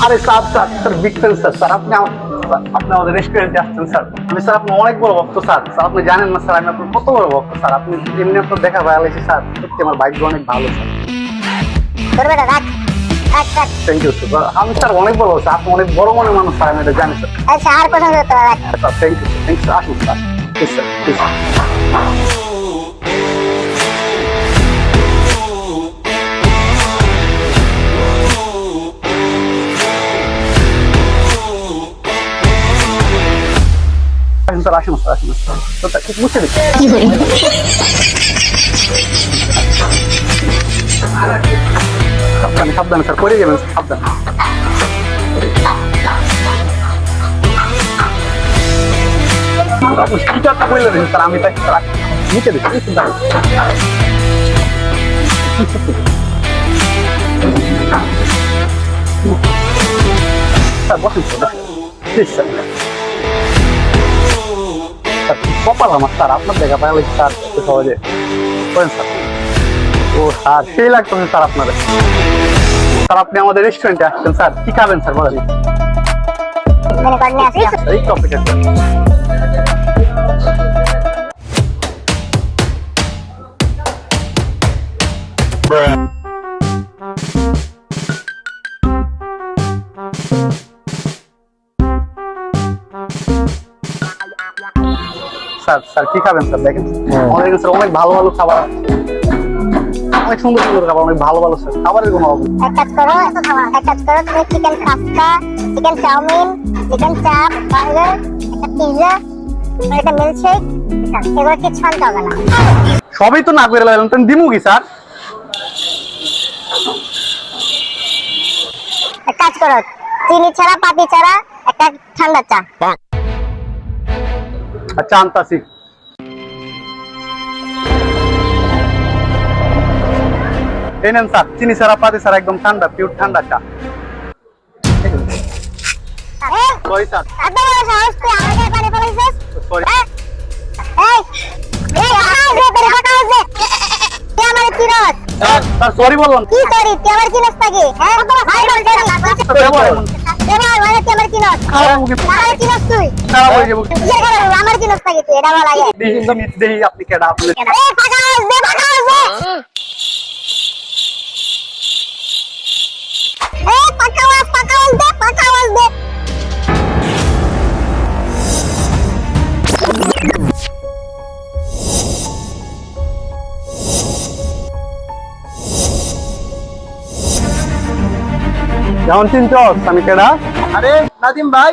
আরে sir sir sir big fan sir sir আপনি আপনি আমাদের রেস্টুরেন্টে আসছেন স্যার। আমি স্যার আপনি অনেক বড় ভক্ত স্যার। স্যার আপনি জানেন না স্যার আমি আপনার কত বড় ভক্ত স্যার। আপনি এমনি আপনার দেখা ভালো লাগছে স্যার। সত্যি আমার ভাগ্য অনেক ভালো স্যার। Thank you sir. আমি স্যার অনেক বড় স্যার। আপনি অনেক বড় মনের মানুষ স্যার, আমি এটা জানি sir. Sir thank you thank you আসুন sir. Please sir please. Sir আসুন স্যার আসুন স্যার মুছে দিচ্ছি। সাবধানে সাবধানে স্যার, পড়ে যাবেন স্যার, সাবধানে। আপনি স্পিকারটা বললে দিন স্যার, আমি তাকে মুছে দিচ্ছি। স্যার বসুন স্যার, প্লিজ স্যার। কপাল আমার স্যার, আপনার দেখা পাওয়া লাগছে স্যার একটু সহজে করেন স্যার। ও স্যার সেই লাগতো স্যার আপনাদের। স্যার আপনি আমাদের রেস্টুরেন্টে আসছেন স্যার, কি খাবেন স্যার বলেন? এই টপিক স্যার স্যার কি খাবেন স্যার? দেখেন আমাদের কাছে অনেক ভালো ভালো খাবার আছে, অনেক সুন্দর সুন্দর খাবার, অনেক ভালো ভালো স্যার। খাবারের কোনো অভাব নেই। এক কাজ করো তুমি chicken pasta, chicken chow mein, chicken chaap, burger, একটা পিৎজা, একটা মিল্কশেক, এগুলো কিছু আনতে হবে না। সবই তো না করে লাগলাম, তুমি দিমু কি স্যার? এক কাজ করো চিনি ছাড়া পাতি ছাড়া একটা ঠান্ডা চা। আচ্ছা আনতাছি। এই নেন স্যার, চিনি ছাড়া পাতি ছাড়া একদম ঠান্ডা, পিওর ঠান্ডা চা। সরি স্যার, এত বড় সাহস তুই আমাকে পানি ফেলাইছিস? সরি। এই এই তুই আমার চিনস? স্যার সরি বললাম। কি সরি তুই আমার চিনস নাকি? হ্যাঁ ভাই বল তুই আমার চিনস? আমার চিনস তুই? খারাপ হয়ে যাবো। আমার চিনস নাকি তুই? এটা বল আগে। দেখি আপনি কেডা? আপনি এই ফাঁকা আওয়াজ দে, ফাঁকা আওয়াজ দে। এই ফাঁকা আওয়াজ দে, ফাঁকা আওয়াজ দে। যেমন চিনছ আমি কেডা? আরে নাদিম ভাই,